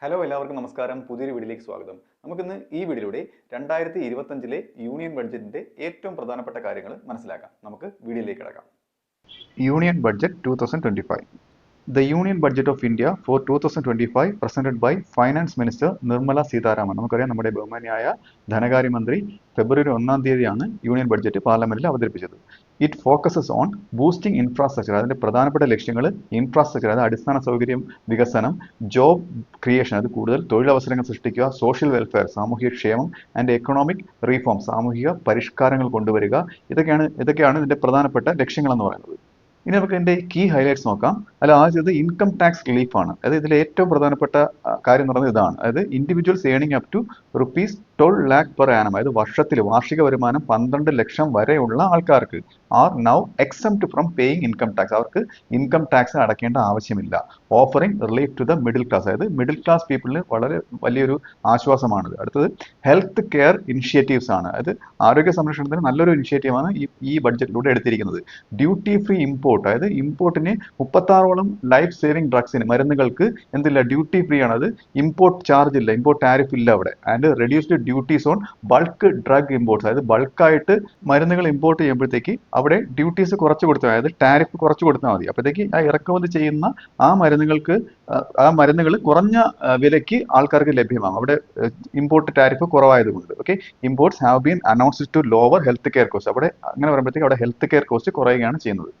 Hello എല്ലാവർക്കും നമസ്കാരം. പുതിയൊരു വീഡിയോയിലേക്ക് സ്വാഗതം. നമുക്കിന്ന് ഈ വീഡിയോയിലൂടെ 2025 യൂണിയൻ ബഡ്ജറ്റിന്റെ ഏറ്റവും പ്രധാനപ്പെട്ട കാര്യങ്ങൾ മനസ്സിലാക്കാം. നമുക്ക് വീഡിയോയിലേക്ക് കിടക്കാം. Union Budget 2025. The Union Budget of India for 2025 presented by Finance Minister Nirmala Sitharaman. നമുക്കറിയാം നമ്മുടെ ബഹുമാനിയായ ധനകാര്യമന്ത്രി ഫെബ്രുവരി 1-ാം തീയതിയാണ് യൂണിയൻ ബഡ്ജറ്റ് പാർലമെന്റിൽ അവതരിപ്പിച്ചത്. It focuses on boosting infrastructure. അതിന്റെ പ്രധാനപ്പെട്ട ലക്ഷ്യങ്ങൾ ഇൻഫ്രാസ്ട്രക്ചർ, അതായത് അടിസ്ഥാന സൗകര്യം വികസനം, ജോബ് ക്രിയേഷൻ, അത് കൂടുതൽ തൊഴിലവസരങ്ങൾ സൃഷ്ടിക്കുക, സോഷ്യൽ വെൽഫെയർ സാമൂഹിക ക്ഷേമം, ആൻഡ് എക്കണോമിക് റീഫോം സാമൂഹിക പരിഷ്കാരങ്ങൾ കൊണ്ടുവരിക. ഇതൊക്കെയാണ് ഇതിന്റെ പ്രധാനപ്പെട്ട ലക്ഷ്യങ്ങൾ എന്ന് പറയുന്നത്. ഇനി നമുക്ക് ഇതിന്റെ കീ ഹൈലൈറ്റ്സ് നോക്കാം. അതിൽ ആദ്യത്തേത് ഇൻകം ടാക്സ് റിലീഫ് ആണ്. അതായത് ഇതിലെ ഏറ്റവും പ്രധാനപ്പെട്ട കാര്യം എന്ന് പറയുന്നത് ഇതാണ്. അതായത് individuals earning up to ₹12 lakh per annum, അതായത് വർഷത്തിൽ വാർഷിക വരുമാനം 12 ലക്ഷം വരെയുള്ള ആൾക്കാർക്ക് are now exempt from paying income tax. അവർക്ക് ഇൻകം ടാക്സ് അടയ്ക്കേണ്ട ആവശ്യമില്ല. Offering relief to the middle class, അതായത് മിഡിൽ ക്ലാസ് പീപ്പിളിന് വളരെ വലിയൊരു ആശ്വാസമാണിത്. അടുത്തത് ഹെൽത്ത് കെയർ ഇനിഷ്യേറ്റീവ്സ് ആണ്. അതായത് ആരോഗ്യ സംരക്ഷണത്തിന് നല്ലൊരു ഇനിഷ്യേറ്റീവാണ് ഈ ബഡ്ജറ്റിലൂടെ എടുത്തിരിക്കുന്നത്. ഡ്യൂട്ടി ഫ്രീ ഇമ്പോർട്ട്, അതായത് ഇമ്പോർട്ടിന് 36ഓളം ലൈഫ് സേവിംഗ് ഡ്രഗ്സിന് മരുന്നുകൾക്ക് എന്തില്ല, ഡ്യൂട്ടി ഫ്രീ ആണ്. അത് ഇമ്പോർട്ട് ചാർജ് ഇല്ല, ഇമ്പോർട്ട് ടാരിഫ് ഇല്ല അവിടെ. And reduced duties on bulk drug imports, അതായത് ബൾക്കായിട്ട് മരുന്നുകൾ ഇമ്പോർട്ട് ചെയ്യുമ്പോഴത്തേക്ക് അവിടെ ഡ്യൂട്ടീസ് കുറച്ച് കൊടുത്താൽ, അതായത് ടാരിഫ് കുറച്ച് കൊടുത്താൽ മതി. അപ്പോഴത്തേക്ക് ആ ഇറക്കുമതി ചെയ്യുന്ന ആ മരുന്നുകൾ കുറഞ്ഞ വിലയ്ക്ക് ആൾക്കാർക്ക് ലഭ്യമാകും. അവിടെ ഇമ്പോർട്ട് ടാരിഫ് കുറവായതുകൊണ്ട്. Okay, imports have been announced to lower health care cost. അവിടെ അങ്ങനെ പറയുമ്പോഴത്തേക്ക് അവിടെ ഹെൽത്ത് കെയർ കോസ്റ്റ് കുറയുകയാണ് ചെയ്യുന്നത്.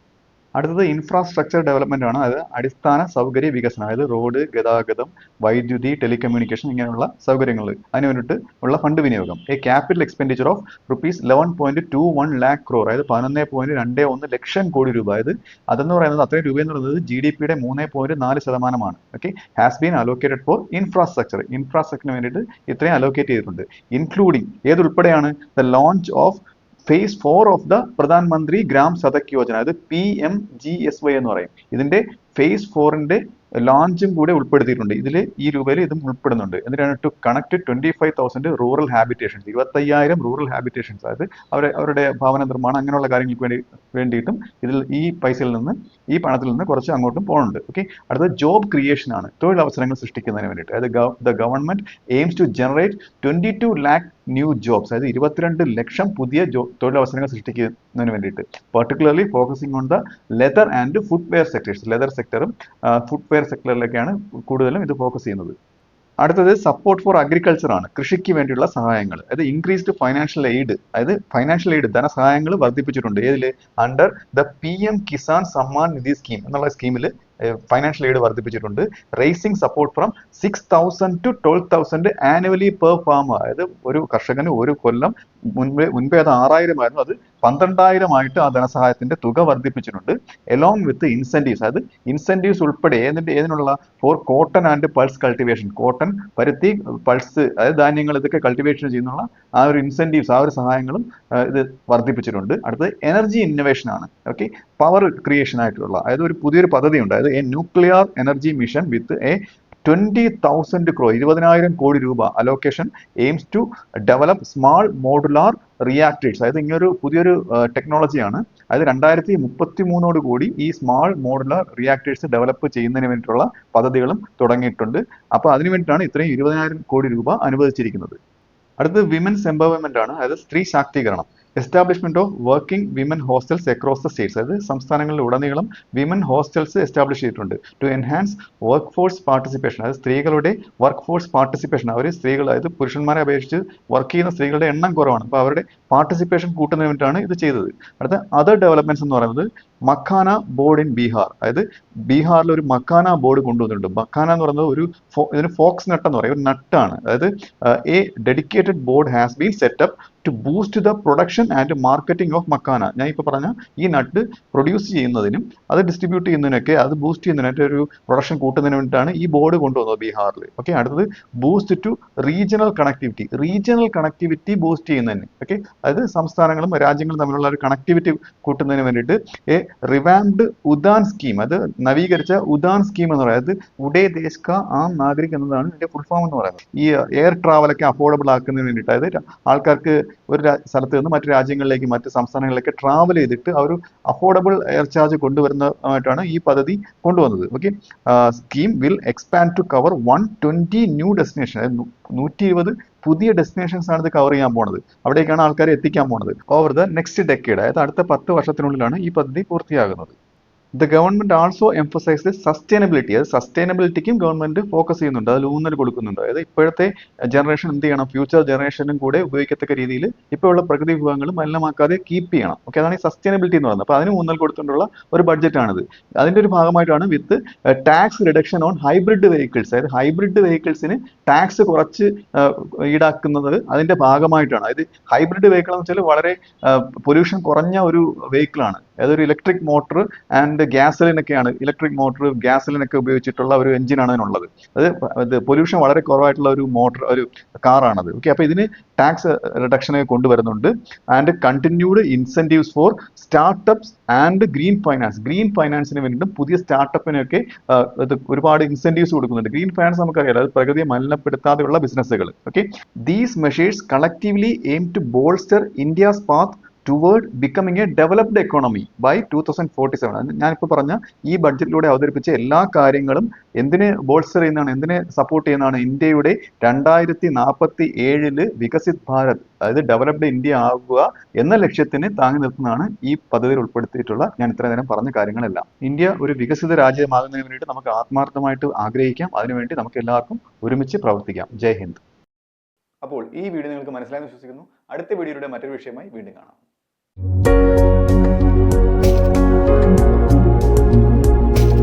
അടുത്തത് ഇൻഫ്രാസ്ട്രക്ചർ ഡെവലപ്മെന്റ് ആണ്. അത് അടിസ്ഥാന സൗകര്യ വികസനം, അതായത് റോഡ്, ഗതാഗതം, വൈദ്യുതി, ടെലികമ്മ്യൂണിക്കേഷൻ ഇങ്ങനെയുള്ള സൗകര്യങ്ങൾ, അതിന് വേണ്ടിയിട്ട് ഉള്ള ഫണ്ട് വിനിയോഗം. A capital expenditure of ₹11.21 lakh crore, അതായത് 11.21 ലക്ഷം കോടി രൂപ. അതെന്ന് പറയുന്നത് അത്രയും രൂപ എന്ന് പറയുന്നത് GDP-യുടെ 3.4%. Okay, has been allocated for ഇൻഫ്രാസ്ട്രക്ചറിന് വേണ്ടിയിട്ട് ഇത്രയും അലോക്കേറ്റ് ചെയ്തിട്ടുണ്ട്. ഇൻക്ലൂഡിങ് ഏതുൾപ്പെടെയാണ് the launch of phase 4 of the Pradhan Mantri Gram Sadak Yojana, അത് PMGSY എന്ന് പറയും. ഇതിന്റെ ഫേസ് 4ന്റെ ലോഞ്ചും കൂടെ ഉൾപ്പെടുത്തിയിട്ടുണ്ട്. ഇതിൽ ഈ രൂപയിൽ ഇതും ഉൾപ്പെടുന്നുണ്ട്. എന്തിനാണ്? To connect 25,000 rural habitations, 25,000 rural habitations, അതായത് അവരുടെ ഭവന നിർമ്മാണം അങ്ങനെയുള്ള കാര്യങ്ങൾക്ക് വേണ്ടിയിട്ടും ഇതിൽ ഈ പണത്തിൽ നിന്ന് കുറച്ച് അങ്ങോട്ടും പോകുന്നുണ്ട്. ഓക്കെ, അടുത്തത് ജോബ് ക്രിയേഷൻ ആണ്, തൊഴിലവസരങ്ങൾ സൃഷ്ടിക്കുന്നതിന് വേണ്ടിയിട്ട്. അതായത് the government aims to generate 22 lakh new jobs, അതായത് 22 ലക്ഷം പുതിയ തൊഴിലവസരങ്ങൾ സൃഷ്ടിക്കുന്നതിന് വേണ്ടിയിട്ട്. Particularly focusing on the leather and footwear sectors. Leather സെക്ടറും ഫുട്വെയർ സെക്ടറിലൊക്കെയാണ് കൂടുതലും ഇത് ഫോക്കസ് ചെയ്യുന്നത്. അടുത്തത് സപ്പോർട്ട് ഫോർ അഗ്രികൾച്ചർ ആണ്, കൃഷിക്ക് വേണ്ടിയുള്ള സഹായങ്ങൾ. അതായത് ഇൻക്രീസ്ഡ് ഫൈനാൻഷ്യൽ എയ്ഡ്, ധനസഹായങ്ങൾ വർദ്ധിപ്പിച്ചിട്ടുണ്ട്. ഏതില്? Under the PM Kisan Samman Nidhi scheme എന്നുള്ള സ്കീമിൽ ഫൈനാൻഷ്യൽ എയ്ഡ് വർദ്ധിപ്പിച്ചിട്ടുണ്ട്. Raising support from 6,000 to 12,000 annually per farmer, അതായത് ഒരു കർഷകന് ഒരു കൊല്ലം മുൻപേ അത് 6,000 ആയിരുന്നു, അത് 12,000 ആയിട്ട് ആ ധനസഹായത്തിന്റെ തുക വർദ്ധിപ്പിച്ചിട്ടുണ്ട്. എലോങ് വിത്ത് ഇൻസെന്റീവ്സ്, അതായത് ഇൻസെന്റീവ്സ് ഉൾപ്പെടെ ഏതിനുള്ള? For cotton and pulse cultivation, cotton, പരുത്തി, പൾസ്, അതായത് ധാന്യങ്ങൾ, ഇതൊക്കെ കൾട്ടിവേഷൻ ചെയ്യുന്നുള്ള ആ ഒരു ഇൻസെന്റീവ്സ്, ആ ഒരു സഹായങ്ങളും ഇത് വർദ്ധിപ്പിച്ചിട്ടുണ്ട്. അടുത്തത് എനർജി ഇന്നോവേഷൻ ആണ്. ഓക്കെ, പവർ ക്രിയേഷൻ ആയിട്ടുള്ള, അതായത് ഒരു പുതിയൊരു പദ്ധതി ഉണ്ട്. A nuclear energy mission with a 20,000 crore, 20,000 കോടി രൂപ allocation aims to develop small modular reactors. അതായത് ഇങ്ങനൊരു പുതിയൊരു ടെക്നോളജിയാണ്. അതായത് 2033 കൂടി ഈ സ്മാൾ മോഡുലാർ റിയാക്ടേഴ്സ് ഡെവലപ്പ് ചെയ്യുന്നതിന് വേണ്ടിയിട്ടുള്ള പദ്ധതികളും തുടങ്ങിയിട്ടുണ്ട്. അപ്പോൾ അതിനു വേണ്ടിയിട്ടാണ് ഇത്രയും 20,000 കോടി രൂപ അനുവദിച്ചിരിക്കുന്നത്. അടുത്തത് വിമൻസ് എംപവർമെന്റ് ആണ്. അതായത് സ്ത്രീ ശാക്തീകരണം. Establishment of working women hostels across the states, അതായത് സംസ്ഥാനങ്ങളിൽ ഉടനീളം വിമൻ ഹോസ്റ്റൽസ് എസ്റ്റാബ്ലിഷ് ചെയ്തിട്ടുണ്ട്. To enhance work force participation, അതായത് സ്ത്രീകളുടെ വർക്ക് ഫോഴ്സ് പാർട്ടിസിപ്പേഷൻ. സ്ത്രീകൾ, അതായത് പുരുഷന്മാരെ അപേക്ഷിച്ച് വർക്ക് ചെയ്യുന്ന സ്ത്രീകളുടെ എണ്ണം കുറവാണ്. അപ്പോൾ അവരുടെ പാർട്ടിസിപ്പേഷൻ കൂട്ടുന്നതിന് വേണ്ടിയിട്ടാണ് ഇത് ചെയ്തത്. അടുത്ത അതർ ഡെവലപ്മെന്റ്സ് എന്ന് പറയുന്നത് മക്കാന ബോർഡ് ഇൻ ബീഹാർ, അതായത് ബീഹാറിൽ ഒരു മക്കാന ബോർഡ് കൊണ്ടുവന്നിട്ടുണ്ട്. മക്കാന എന്ന് പറയുന്നത് ഇതിന് ഫോക്സ് നട്ട് എന്ന് പറയും, ഒരു നട്ടാണ്. അതായത് a dedicated board has been set up to boost the production and marketing of makhana. ഞാൻ ഇപ്പോൾ പറഞ്ഞ ഈ നട്ട് പ്രൊഡ്യൂസ് ചെയ്യുന്നതിനും അത് ഡിസ്ട്രിബ്യൂട്ട് ചെയ്യുന്നതിനൊക്കെ, അത് ബൂസ്റ്റ് ചെയ്യുന്നതിനൊക്കെ ഒരു പ്രൊഡക്ഷൻ കൂട്ടുന്നതിന് വേണ്ടിയിട്ടാണ് ഈ ബോർഡ് കൊണ്ടുവന്നത് ബീഹാറിൽ. ഓക്കെ, അടുത്തത് boost to regional connectivity boost ചെയ്യുന്നതിന്. ഓക്കെ, അതായത് സംസ്ഥാനങ്ങളും രാജ്യങ്ങളും തമ്മിലുള്ള ഒരു കണക്ടിവിറ്റി കൂട്ടുന്നതിന് വേണ്ടിയിട്ട് എ റിവാംപ്ഡ് ഉദാൻ സ്കീം, അത് നവീകരിച്ച ഉദാൻ സ്കീം എന്ന് പറയുന്നത് ഉഡേ ദേശ് കാ ആം നാഗരിക് എന്നതാണ് ഇതിന്റെ ഫുൾ ഫോം എന്ന് പറയുന്നത്. ഈ എയർ ട്രാവലൊക്കെ അഫോർഡബിൾ ആക്കുന്നതിന് വേണ്ടിയിട്ട്, അതായത് ആൾക്കാർക്ക് ഒരു സ്ഥലത്ത് നിന്ന് മറ്റു രാജ്യങ്ങളിലേക്ക് മറ്റ് സംസ്ഥാനങ്ങളിലേക്ക് ട്രാവൽ ചെയ്തിട്ട് ആ ഒരു അഫോർഡബിൾ എയർ ചാർജ് കൊണ്ടുവരുന്നതായിട്ടാണ് ഈ പദ്ധതി കൊണ്ടുവന്നത്. Okay, scheme will expand to cover 120 new destination, അതായത് 120 പുതിയ ഡെസ്റ്റിനേഷൻസ് ആണ് ഇത് കവർ ചെയ്യാൻ പോണത്. അവിടേക്കാണ് ആൾക്കാരെ എത്തിക്കാൻ പോണത് ഓവർ ദ നെക്സ്റ്റ് ഡെക്കേഡ്, അതായത് അടുത്ത 10 വർഷത്തിനുള്ളിലാണ് ഈ പദ്ധതി പൂർത്തിയാകുന്നത്. The government also emphasise sustainability, അത് സസ്റ്റൈനബിലിറ്റിക്കും ഗവൺമെന്റ് ഫോക്കസ് ചെയ്യുന്നുണ്ട്, അതിൽ ഊന്നൽ കൊടുക്കുന്നുണ്ട്. അതായത് ഇപ്പോഴത്തെ ജനറേഷൻ എന്ത് ചെയ്യണം, ഫ്യൂച്ചർ ജനറേഷനും കൂടെ ഉപയോഗിക്കത്തക്ക രീതിയിൽ ഇപ്പോഴുള്ള പ്രകൃതി വിഭവങ്ങൾ മലിനമാക്കാതെ കീപ്പ് ചെയ്യണം. ഓക്കെ, അതാണ് ഈ സസ്റ്റൈനബിലിറ്റി എന്ന് പറയുന്നത്. അപ്പോൾ അതിന് ഊന്നൽ കൊടുത്തുകൊണ്ടുള്ള ഒരു ബഡ്ജറ്റാണിത്. അതിന്റെ ഒരു ഭാഗമായിട്ടാണ് with tax reduction on hybrid vehicles, അതായത് ഹൈബ്രിഡ് വെഹിക്കിൾസിന് ടാക്സ് കുറച്ച് ഈടാക്കുന്നത് അതിന്റെ ഭാഗമായിട്ടാണ്. അതായത് ഹൈബ്രിഡ് വെഹിക്കിൾ എന്ന് വെച്ചാൽ വളരെ പൊല്യൂഷൻ കുറഞ്ഞ ഒരു വെഹിക്കിളാണ്. അതൊരു ഇലക്ട്രിക് മോട്ടർ ആൻഡ് ഗ്യാസലിനൊക്കെയാണ്, ഇലക്ട്രിക് മോട്ടർ ഗ്യാസലിനൊക്കെ ഉപയോഗിച്ചിട്ടുള്ള ഒരു എഞ്ചിനാണ് അതിനുള്ളത്. അത് പൊല്യൂഷൻ വളരെ കുറവായിട്ടുള്ള ഒരു മോട്ടർ, ഒരു കാറാണത്. ഓക്കെ, അപ്പോൾ ഇതിന് ടാക്സ് റിഡക്ഷനെ കൊണ്ടുവരുന്നുണ്ട്. And continued incentives for startups and green finance, green ഫൈനാൻസിന് വേണ്ടിയിട്ടും പുതിയ സ്റ്റാർട്ടപ്പിനൊക്കെ ഒരുപാട് ഇൻസെന്റീവ്സ് കൊടുക്കുന്നുണ്ട്. ഗ്രീൻ ഫൈനാൻസ് നമുക്കറിയാം, അത് പ്രകൃതിയെ മലിനപ്പെടുത്താതെയുള്ള ബിസിനസ്സുകൾ. Okay, these measures collectively aim to bolster India's path toward becoming a developed economy by 2047. ഞാനിപ്പോൾ പറഞ്ഞ ഈ ബഡ്ജറ്റിലൂടെ അവതരിപ്പിച്ച എല്ലാ കാര്യങ്ങളും എന്തിനെ ബോൾസ്റ്റർ ചെയ്യുന്നതാണ്, എന്തിനെ സപ്പോർട്ട് ചെയ്യുന്നതാണ്, ഇന്ത്യയുടെ 2047 വികസിത് ഭാരത്, അതായത് ഡെവലപ്ഡ് ഇന്ത്യ ആകുക എന്ന ലക്ഷ്യത്തിന് താങ്ങി നിർത്തുന്നതാണ് ഈ പദ്ധതിയിൽ ഉൾപ്പെടുത്തിയിട്ടുള്ള ഞാൻ ഇത്രയും നേരം പറഞ്ഞ കാര്യങ്ങളെല്ലാം. ഇന്ത്യ ഒരു വികസിത രാജ്യമാകുന്നതിന് വേണ്ടിയിട്ട് നമുക്ക് ആത്മാർത്ഥമായിട്ട് ആഗ്രഹിക്കാം. അതിനുവേണ്ടി നമുക്ക് എല്ലാവർക്കും ഒരുമിച്ച് പ്രവർത്തിക്കാം. ജയ് ഹിന്ദ്. അപ്പോൾ ഈ വീഡിയോ നിങ്ങൾക്ക് മനസ്സിലായെന്ന് വിശ്വസിക്കുന്നു. അടുത്ത വീഡിയോയുടെ മറ്റൊരു വിഷയമായി വീണ്ടും കാണാം.